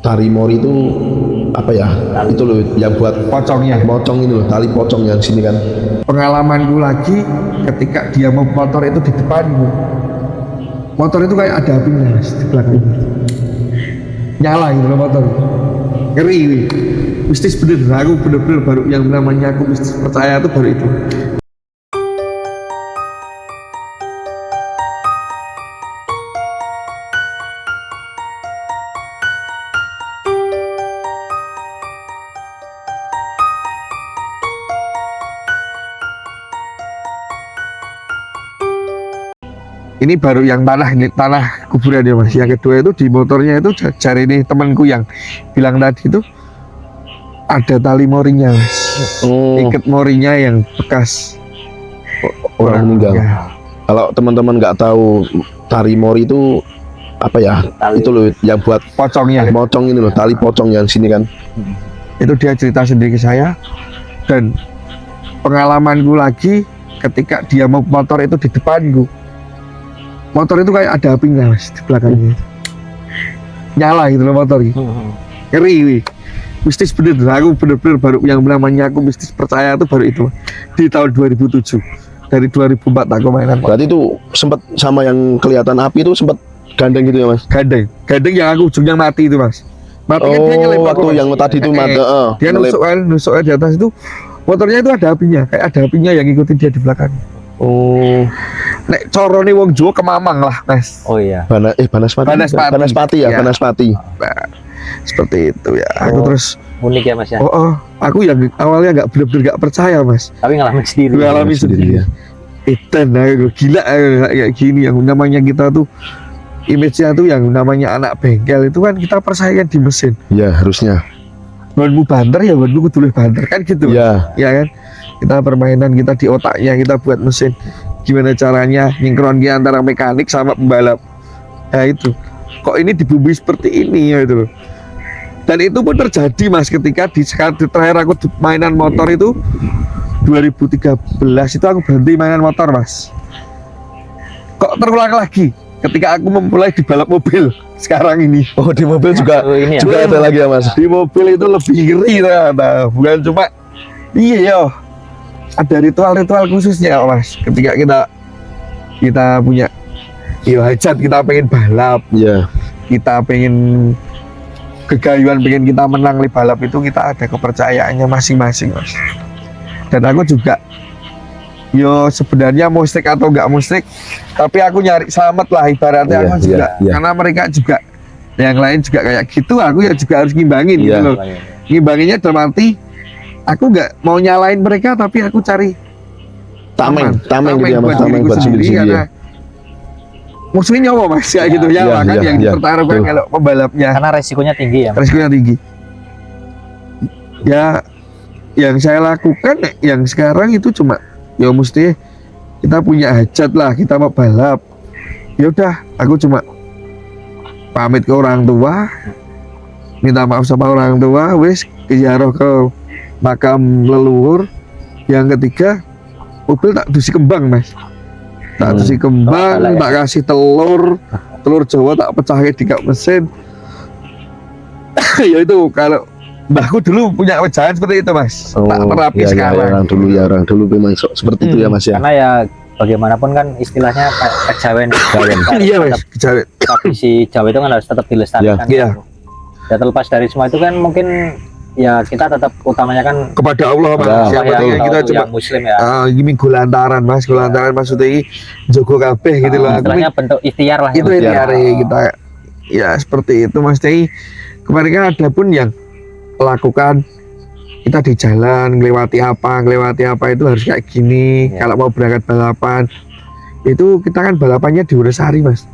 tari mori itu apa ya? Itu loh yang buat pocongnya. mocong ini loh, tali pocong yang sini kan. Pengalamanku lagi ketika dia mau motor itu di depanku. Motor itu kayak ada apinya mas di belakangnya. Nyala gitu loh motor. Ngeri. Mistis bener, aku bener-bener baru yang namanya aku mistis percaya itu baru itu. Ini baru yang tanah kuburan ya mas. Yang kedua itu di motornya itu cari ini temanku yang bilang tadi itu ada tali morinya mas. Ikat morinya yang bekas Orang meninggal. Ya. Kalau teman-teman nggak tahu tari mori itu apa ya? Itu loh yang buat Pocongnya. mocong ini loh, tali pocong yang sini kan. Itu dia cerita sendiri ke saya. Dan pengalamanku lagi ketika dia mau motor itu di depanku. Motor itu kayak ada apinya mas di belakangnya. Nyala gitu loh motor gitu. Ngeri. Mistis bener, aku bener-bener baru yang namanya aku mistis percaya itu baru itu di tahun 2007. Dari 2004 aku mainan. Berarti itu sempat sama yang kelihatan api itu sempat gandeng gitu ya mas? Gandeng yang aku ujungnya mati itu mas. Mati kan dia nyelip waktu aku, yang mas. tadi itu mati. Dia nusuk di atas itu motornya itu ada apinya, kayak ada apinya yang ngikutin dia di belakang. Nek corone wong Jawa kemamang lah mas. Oh iya. Banaspati. Banaspati ya, Ya. Banaspati. Nah, seperti itu ya. Aku terus Unik ya mas ya. aku yang awalnya nggak bener-bener nggak percaya mas. Tapi ngalamin sendiri. Ngalami sendiri ya. Edan aku gila kayak gini yang namanya kita tuh image-nya tuh yang namanya anak bengkel itu kan kita percaya di mesin. Ya harusnya. Banmu banter ya banmu kudu banter kan gitu. Ya. Ya kan. Kita permainan kita di otaknya kita buat mesin. Gimana caranya sinkronnya antara mekanik sama pembalap. Ya itu. Kok ini dibumbu seperti ini ya itu loh. Dan itu pun terjadi mas ketika di sekali terakhir aku mainan motor itu 2013 itu aku berhenti mainan motor mas. Kok terulang lagi ketika aku memulai di balap mobil sekarang ini. Oh di mobil juga Ini ya? juga ada lagi ya mas. Di mobil itu lebih ngeri ternyata. Bukan cuma iya yo. Ada ritual-ritual khususnya mas. Ketika kita punya hajat, kita pengen balap, Ya. kita pengen kegayuan, pengen kita menang di balap itu kita ada kepercayaannya masing-masing mas. Dan aku juga yo sebenarnya musrik atau enggak musrik, tapi aku nyari selamat lah ibaratnya. Iya, Aku juga iya. karena mereka juga yang lain juga kayak gitu, aku ya juga harus ngimbangin Iya. gitu loh. Ngimbanginnya dalam arti aku nggak mau nyalain mereka, tapi aku cari Tameng gitu ya mas. Tameng diriku buat sendiri ya. karena musuhnya nyawa mas kayak gitu ya, Iya, kan iya, yang iya. dipertaruhkan Betul. kalau pembalapnya Karena resikonya tinggi ya. resikonya tinggi. Ya yang saya lakukan yang sekarang itu cuma ya mesti kita punya hajat lah, kita mau balap. Ya udah, aku cuma pamit ke orang tua, minta maaf sama orang tua, wis ziarah ke makam leluhur. Yang ketiga, mobil tak dusi kembang mas, tak dusi kembang, Oh, tak kasih telur Jawa tak pecahin di kap mesin. Ya itu kalau mbahku dulu punya wejangan seperti itu mas, tak terapi ya, sekarang. orang dulu memang seperti itu ya mas ya. Karena ya bagaimanapun kan istilahnya kejawen. Iya mas, kejawen. Tradisi Jawa itu kan harus tetap dilestarikan. Iya. Ya terlepas dari semua itu kan mungkin ya kita tetap utamanya kan Kepada Allah mas, Ya, yang Allah penting kita cuma yang muslim ya. ini minggu lantaran mas, lantaran maksudnya ini jogo kabeh gitu loh. Aku Istilahnya bentuk ikhtiar lah. itu ya, Mas. ini kita ya seperti itu mas Tei. Kemarin kan ada pun yang lakukan kita di jalan ngelewati apa itu harus kayak gini. Ya. Kalau mau berangkat balapan itu kita kan balapannya di Wonosari mas.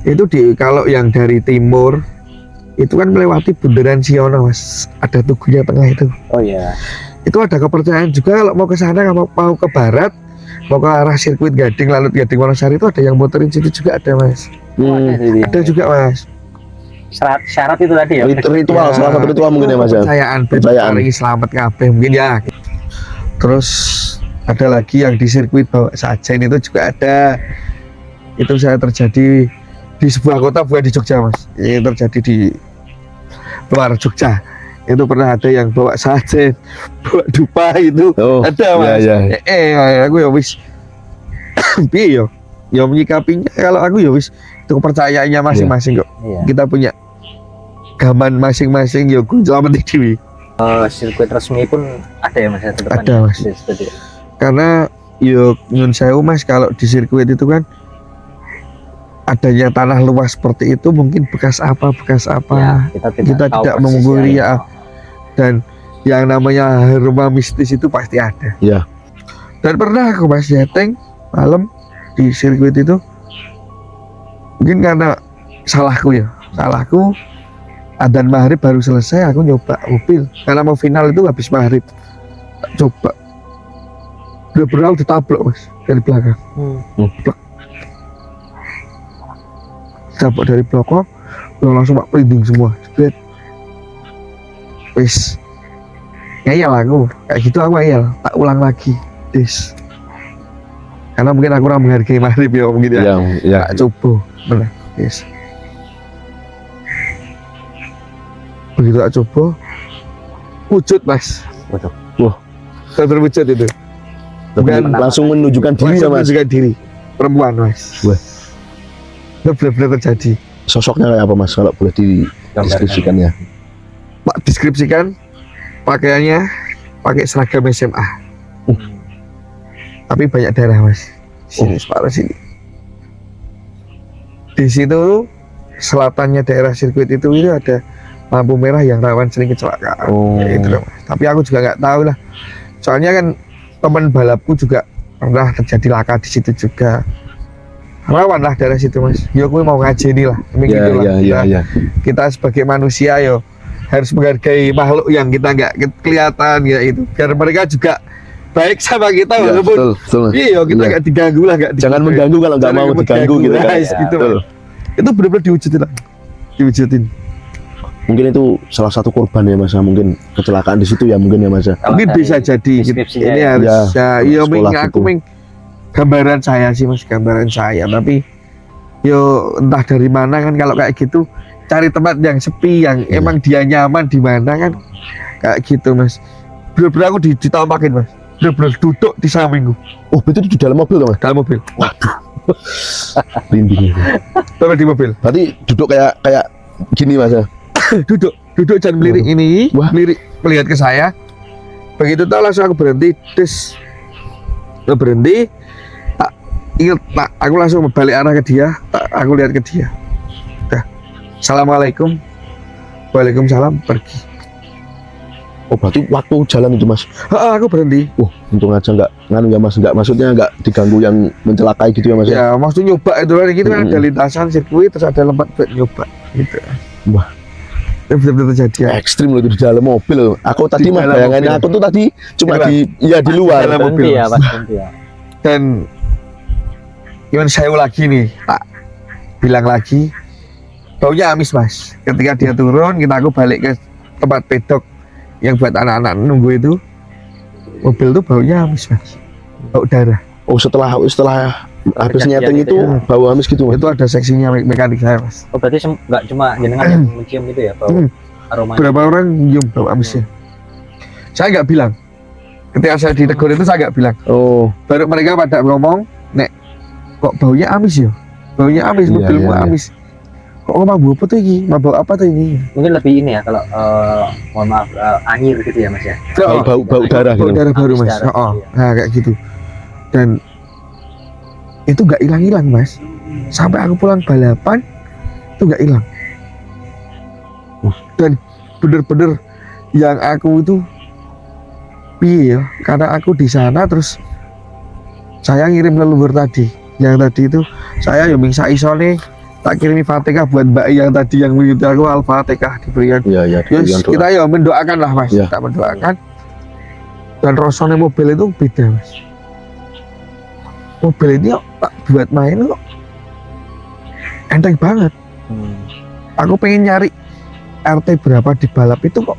Itu kalau yang dari timur itu kan melewati bundaran Siono mas, ada tugunya tengah itu. Oh iya. Itu ada kepercayaan juga kalau mau ke sana, mau ke barat, mau ke arah sirkuit Gading, lalu Gading Wonosari itu ada yang motorin situ juga ada mas. Ada juga mas. Syarat itu tadi ya. Ritual, salah satu ritual mungkin ya mas ya. Kepercayaan selamat kabeh mungkin ya. Terus ada lagi yang di sirkuit bawa sajen itu juga ada. Itu saya terjadi di sebuah kota, bukan di Jogja mas. Ini terjadi di luar Jogja. Itu pernah ada yang bawa sajen, bawa dupa itu. Oh, Ada mas. iya, Aku ya wis piye yo. Ya menyikapinya kalau aku ya wis itu kepercayaannya masing-masing kok. Iya. Kita punya gaman masing-masing ya gue selamat dewi. Sirkuit resmi pun ada ya mas ya ke depan? Ada, Mas. Seperti itu. Karena yo nyun sewu mas, kalau di sirkuit itu kan adanya tanah luas seperti itu mungkin bekas apa Ya, kita kita tahu tidak persis memungkiri ya. ya. Dan yang namanya aroma mistis itu pasti ada. Iya. Dan pernah aku mas jeteng malam di sirkuit itu, mungkin karena salahku, adzan maghrib baru selesai, aku nyoba mobil karena mau final itu habis maghrib. Tak coba benar-benar ditabrak mas dari belakang. Plek. Ditabrak dari belakang, langsung pak pelinding semua. Jebret. Wis ngeyel aku kayak gitu, aku ngeyel tak ulang lagi des, karena mungkin aku kurang menghargai maghrib ya mungkin ya. Iya. Tak coba bener yes. Begitu tak coba wujud mas, Wujud. berwujud itu. Bukan Langsung menunjukkan diri ya mas. juga diri perempuan mas. Wah. Itu benar-benar terjadi. Sosoknya kayak apa mas kalau boleh dideskripsikan ya? Pak deskripsikan pakaiannya pakai seragam SMA. Tapi banyak darah mas. Sini separuh sini. Di situ selatannya daerah sirkuit itu ada lampu merah yang rawan sering kecelakaan. Itu loh, Mas. Tapi aku juga nggak tahu lah. Soalnya kan teman balapku juga pernah terjadi laka di situ juga. Rawan lah daerah situ mas. Yo aku mau ngajeni lah. Iya. Kita sebagai manusia yo harus menghargai makhluk yang kita nggak kelihatan ya itu. Biar mereka juga baik sama kita Iya, walaupun betul. iya kita Iya. nggak diganggu lah, Jangan mengganggu kalau nggak mau diganggu gitu kan. Guys, gitu. Betul. Itu benar-benar diwujudin lah. Diwujudin. Mungkin itu salah satu korban ya mas, mungkin kecelakaan di situ ya mungkin ya mas. Kalau Mungkin dari bisa jadi deskripsinya ini ya. harus ya iya sekolah aku gitu. gambaran saya sih mas, gambaran saya, tapi yo entah dari mana kan kalau kayak gitu cari tempat yang sepi yang Iya. emang dia nyaman di mana kan kayak gitu mas. Bener-bener aku ditampakin mas, bener-bener duduk di sampingku Oh berarti itu di dalam mobil tuh mas? dalam mobil. Rinding. Tapi di mobil Berarti duduk kayak gini mas ya? duduk jangan melirik ini. Wah. Melirik melihat ke saya, begitu tahu langsung aku berhenti berhenti. Ingat, aku langsung balik arah ke dia. Aku lihat ke dia. Dah, assalamualaikum, waalaikumsalam, pergi. Oh berarti waktu jalan itu mas? Aku berhenti. Untung aja nggak nganu ya mas, nggak maksudnya nggak diganggu yang mencelakai gitu ya mas? Ya, maksudnya nyoba itu kan, gitu kan ada lintasan sirkuit terus ada tempat buat nyoba gitu. Wah. Itu benar-benar terjadi ya. Ekstrim loh itu di dalam mobil loh. Aku tadi mah dalam bayangannya mobil. aku tuh tadi cuma Di di luar. dalam mobil. Berhenti ya pas berhenti ya. Dan gimana saya lagi nih, tak bilang lagi baunya amis mas. Ketika dia turun, aku balik ke tempat pedok yang buat anak-anak nunggu itu, mobil tuh baunya amis mas, bau darah. Oh setelah habis Kejadian nyeting itu itu ya. bau amis gitu mas? Itu ada seksinya mekanik saya mas. Oh berarti nggak cuma jenengan yang mencium gitu ya bau aromanya. Berapa orang nyium bau amisnya? Saya nggak bilang. Ketika saya ditegur itu saya nggak bilang. Oh Baru mereka pada ngomong, nek kok baunya amis ya? Baunya amis, Iya, mobilmu iya. amis. Kok ngomong bau apa tuh ini? Mabau apa tuh ini? Mungkin lebih ini ya kalau mohon maaf anyir gitu ya mas ya. bau darah Bau gitu. darah baru Amis mas. darah, Oh, iya. nah kayak gitu. Dan itu nggak hilang-hilang mas. Sampai aku pulang balapan itu nggak hilang. Dan bener-bener yang aku itu piye ya? Karena aku di sana terus saya ngirim leluhur tadi. Yang tadi itu saya yang mingsa isone tak kirimi Fatihah buat Mbak yang tadi yang mengikuti aku Al-Fatihah diberikan. Iya Yes, diberikan doa. kita ya mendoakan lah mas, Iya. kita mendoakan. Dan rasanya mobil itu beda mas. Mobil ini kok tak buat main kok enteng banget. Aku pengen nyari RT berapa di balap itu kok,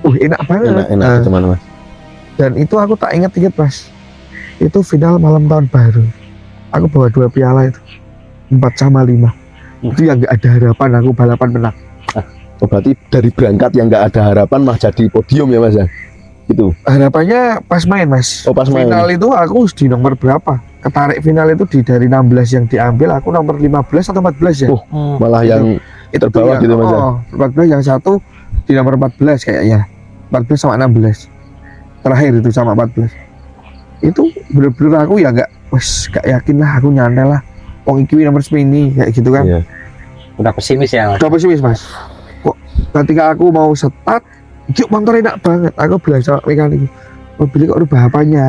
enak banget. Enak Nah, teman mas. dan itu aku tak ingat mas. Itu final malam tahun baru. Aku bawa 2 piala itu, 4 sama 5. Itu yang nggak ada harapan aku balapan menang. Oh, berarti dari berangkat yang nggak ada harapan mah jadi podium ya Mas ya? Itu. Harapannya pas main Mas. Oh, pas main. Final itu aku di nomor berapa? Ketarik final itu dari 16 yang diambil aku nomor 15 atau 14 ya. Oh, malah yang itu terbawah yang, gitu Mas ya? 14 yang satu di nomor 14 kayaknya. 14 sama 16. Terakhir itu sama 14. Itu bener-bener aku ya gak yakin lah, aku nyantai lah. Wong iki nomor ini kayak gitu kan. Iya. Udah pesimis ya Mas. Udah pesimis Mas. Kok ketika aku mau start, yuk motor enak banget. Aku bilang sama mekanik, mobilnya kok rubah apanya?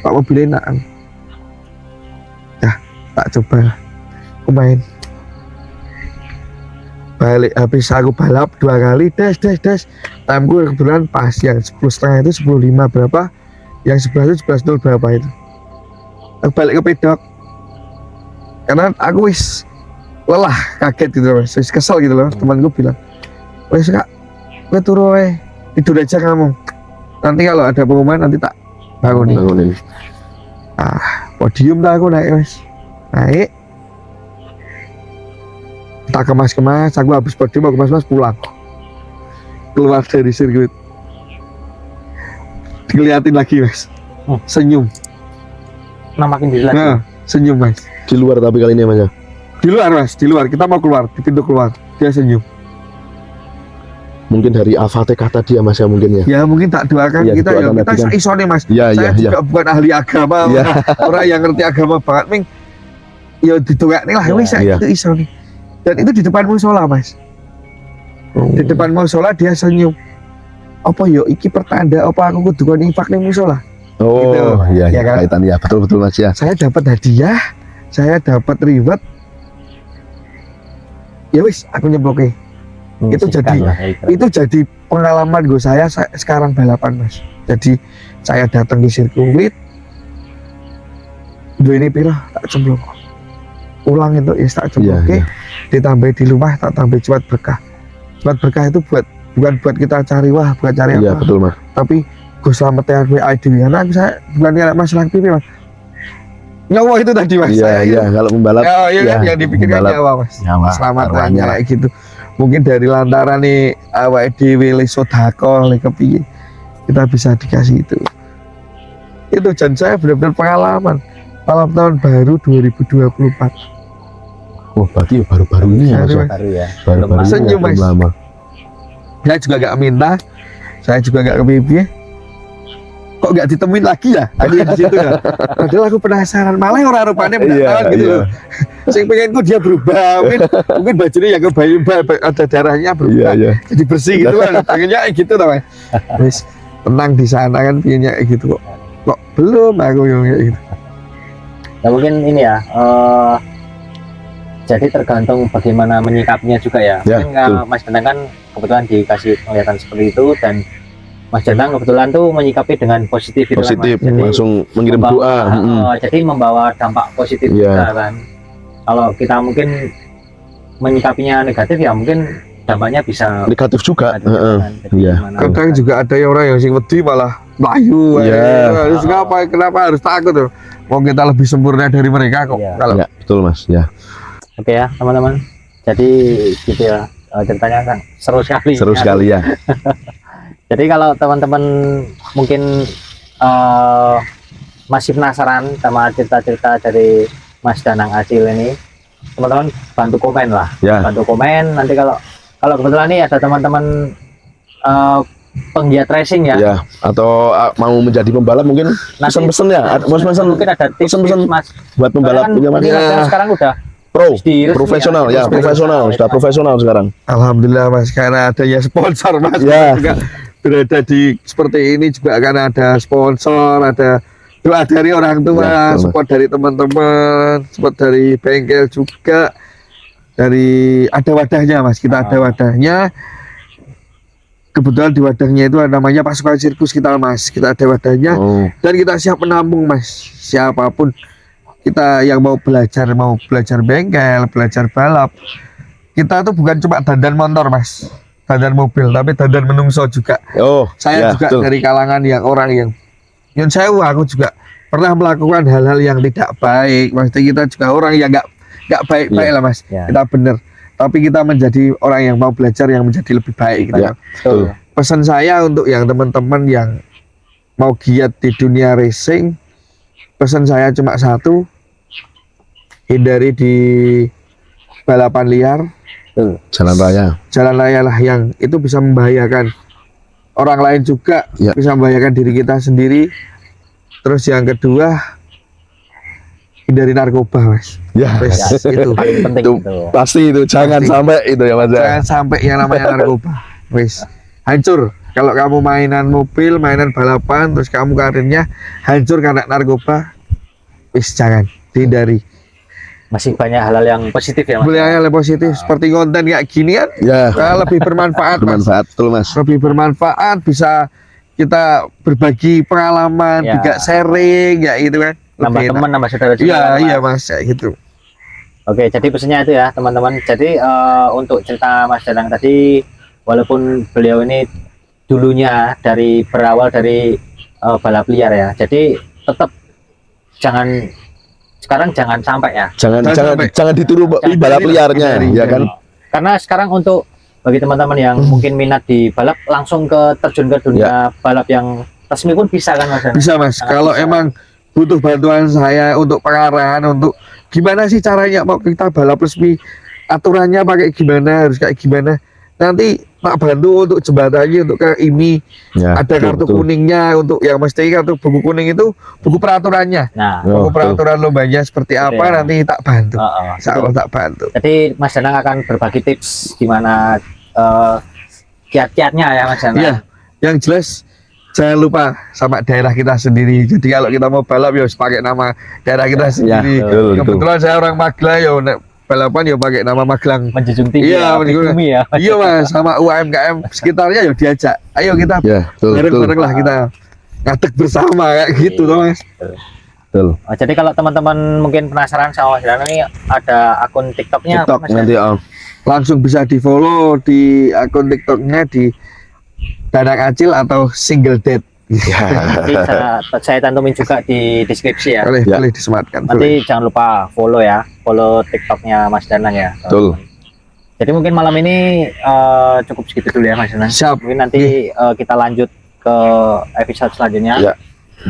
Kok mobilnya enak? Ya, tak coba. Aku main. Balik habis aku balap 2 kali, des. Time gue kebetulan pas yang 10,5 itu 10,5 berapa? Yang 11 itu 11,0 berapa itu? Aku balik ke pedok. Karena aku wis lelah, kaget gitu loh, wis kesel gitu loh. Temanku bilang, wis kak, gue turu tidur aja kamu. Nanti kalau ada pengumuman nanti tak bangunin. Podium dah aku naik wis. Naik. Tak kemas-kemas, aku habis podium aku kemas-kemas pulang. Keluar dari sirkuit. Dilihatin lagi Mas. Senyum. Nah makin jelas. Nah, senyum Mas. Di luar tapi kali ini Mas ya? Di luar Mas, di luar. Kita mau keluar, di pintu keluar. Dia senyum. Mungkin dari Avate kata dia Mas ya mungkin ya? Ya mungkin tak doakan Iya, kita ya. doakan Kita tadi kan. isone Mas. Iya, Saya iya, juga bukan ahli agama. Iya. Orang yang ngerti agama banget Ming. Ya didoakan lah Iya, wis iya. itu isone. Dan itu di depan musola Mas. Di depan musola dia senyum. Apa yo iki pertanda apa aku kudu kon infak ning musola? Oh, Gitu. iya, Ya kan? kaitan ya, betul Mas ya. Saya dapat hadiah, saya dapat reward. Ya wis, aku nyemploknya. Itu jadi- Itu jadi pengalaman gue saya sekarang balapan Mas. Jadi saya datang di sirkuit. Dua ini piro tak cemplung. Ulang itu ya tak cemplung. Iya, iya. Ditambah di rumah tak tambah cepat berkah. Cepat berkah itu bukan buat kita cari wah, bukan cari Iya, apa. betul Mas. Tapi gue selamat TRW ID karena saya bukan kayak masalah pipi Mas. Nyawa itu tadi Mas. Iya, Saya iya, kalau membalap Oh iya kan ya, yang dipikirkan membalap nyawa Mas. nyawa, Selamat taruhannya kayak gitu. Mungkin dari lantaran nih awake dhewe le sodako le kepiye kita bisa dikasih itu. Itu dan saya benar-benar pengalaman malam tahun baru 2024. Oh, berarti ya baru-baru ini ya Mas ya? baru ya. Baru-baru ini ya, Senyum, belum Mas. lama. Saya juga gak minta, saya juga gak kepiye. Kok gak ditemuin lagi ya? Ada yang di situ ya. Padahal aku penasaran, malah orang rupanya penasaran gitu loh. Sing pengenku dia berubah, mungkin bajunya yang kebayu ada darahnya Iya, berubah, iya. jadi bersih gitu kan. Pengennya kayak gitu tau Mas. Wis tenang di sana kan pengennya kayak gitu kok. Kok belum aku yang kayak gitu. Ya mungkin ini ya. Jadi tergantung bagaimana menyikapinya juga ya. Ya, Mungkin Mas Danang kan kebetulan dikasih penglihatan seperti itu dan Mas Danang kebetulan tuh menyikapi dengan positif gitu Positif, kan, Mas. Jadi langsung mengirim doa. jadi membawa dampak positif Iya. juga kan. Kalau kita mungkin menyikapinya negatif ya mungkin dampaknya bisa Negatif juga. negatif juga kan. Jadi Iya. gimana? Kadang juga ada orang yang sing wedi malah melayu. Iya. Terus kenapa harus takut tuh? Mau kita lebih sempurna dari mereka kok. Iya. Kalau Ya, betul Mas. Ya, Oke ya teman-teman. Jadi gitu ya ceritanya kan seru sekali. seru sekali ya. Jadi kalau teman-teman mungkin masih penasaran sama cerita-cerita dari Mas Danang Acil ini, teman-teman bantu komen lah, Ya, bantu komen. Nanti kalau kebetulan nih ada teman-teman penggiat racing ya, ya. Atau mau menjadi pembalap mungkin nanti pesan-pesan ya. Mas pesan mungkin ada tips pesan-pesan Mas. buat pembalap Kan punya Mas. ini Mas Danang sekarang udah Pro, di resmi profesional ya, ya, profesional, sudah profesional sekarang. alhamdulillah Mas, karena adanya sponsor Mas. Ya. Juga berada di seperti ini juga karena ada sponsor, ada doa dari orang tua, Ya, betul, Mas. support dari teman-teman, support dari bengkel juga, dari ada wadahnya Mas, kita ada wadahnya. Kebetulan di wadahnya itu namanya pasukan sirkus kita Mas, kita ada wadahnya Oh, dan kita siap menampung Mas, siapapun kita yang mau belajar bengkel, belajar balap. Kita tuh bukan cuma dandan motor Mas, dandan mobil, tapi dandan menungso juga. oh, Saya ya, juga betul. dari kalangan yang orang yang nyun sewu, aku juga pernah melakukan hal-hal yang tidak baik. Maksudnya kita juga orang yang nggak baik-baik Iya. lah Mas. Ya. Kita bener. tapi kita menjadi orang yang mau belajar yang menjadi lebih baik gitu. Ya. Betul. Pesan saya untuk yang teman-teman yang mau giat di dunia racing, pesan saya cuma satu, hindari di balapan liar, Betul. Jalan raya. jalan raya lah yang itu bisa membahayakan orang lain juga, Ya. bisa membahayakan diri kita sendiri. Terus yang kedua, hindari narkoba, Mas. Ya. Wes, itu. Paling penting Itu itu. pasti itu jangan Pasti. sampai itu ya Mas. Jangan sampai yang namanya narkoba. Wes, hancur. Kalau kamu mainan mobil, mainan balapan, terus kamu karirnya hancur karena narkoba, wes jangan, dihindari. Masih banyak hal-hal yang positif ya Mas. Beli yang positif seperti konten kayak gini kan Ya, lebih bermanfaat, Mas. bermanfaat betul Mas. Lebih bermanfaat, bisa kita berbagi pengalaman, Ya. juga sharing, ya gitu kan. Nambah Lebih enak. teman, nambah saudara juga. Iya, kan, Mas. iya Mas, kayak gitu. Oke, jadi pesannya itu ya teman-teman. Jadi untuk cerita Mas Danang tadi, walaupun beliau ini dulunya berawal dari balap liar ya, jadi tetap sekarang jangan sampai ya. Jangan Jangan jangan sampai- jangan ditiru Jangan balap ditiru, liarnya hindari, ya kan. Karena sekarang untuk bagi teman-teman yang mungkin minat di balap, langsung terjun ke dunia balap yang resmi pun bisa kan Mas Danang? Bisa Mas, Sangat kalau bisa. emang butuh bantuan saya untuk pengarahan, untuk gimana sih caranya mau kita balap resmi, aturannya pakai gimana, harus kayak gimana, nanti Pak bantu untuk jembatannya, untuk ke IMI Ya, ada betul, kartu betul. kuningnya, untuk yang mesti kartu buku kuning itu buku peraturannya, Nah, Oh, buku peraturan lombanya seperti Betul apa ya. nanti tak bantu, itu. Insya Allah tak bantu. Jadi Mas Danang akan berbagi tips gimana kiat-kiatnya ya Mas Danang. Iya, yang jelas jangan lupa sama daerah kita sendiri. Jadi kalau kita mau balap ya harus pakai nama daerah kita Ya, sendiri. betul, betul. Kebetulan saya orang Magelang ya, nek balapan ya pakai nama Magelang. Menjunjung tinggi Iya, ya, menjunjung- pribumi ya. Iya Mas, sama UMKM sekitarnya ya diajak. Ayo kita Ya, betul, betul. bareng-bareng lah kita ngadeg bersama kayak gitu Iya. loh Mas. Betul. Oh, jadi kalau teman-teman mungkin penasaran sama Mas Danang ini, ada akun TikToknya TikTok Mas Danang? nanti Langsung bisa di-follow di akun TikToknya di Danang Acil atau Single Dad. Nanti saya cantumin juga di deskripsi ya. Boleh, Ya. boleh disematkan. Boleh. Nanti jangan lupa follow ya, follow TikToknya Mas Danang ya. Betul. Jadi mungkin malam ini cukup segitu dulu ya Mas Danang. Siap. Mungkin nanti kita lanjut ke episode selanjutnya. Ya.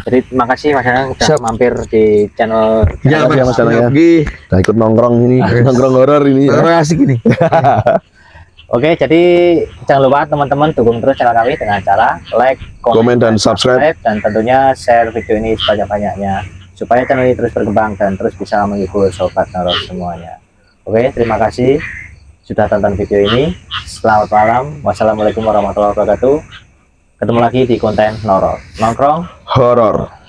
Jadi terima kasih Mas Danang sudah Siap. mampir di channel. Ya, kasih ya, Mas Mas Danang ya. Yogi. Udah ikut nongkrong ini, nongkrong horor ini ya. Terima kasih gini. Oke, jadi jangan lupa teman-teman dukung terus channel kami dengan cara like, Komen dan subscribe. dan tentunya share video ini sebanyak-banyaknya supaya channel ini terus berkembang dan terus bisa menghibur sobat Noror semuanya. Oke, terima kasih sudah tonton video ini. Selamat malam. Wassalamualaikum warahmatullahi wabarakatuh. Ketemu lagi di konten Noror. Nongkrong Horor.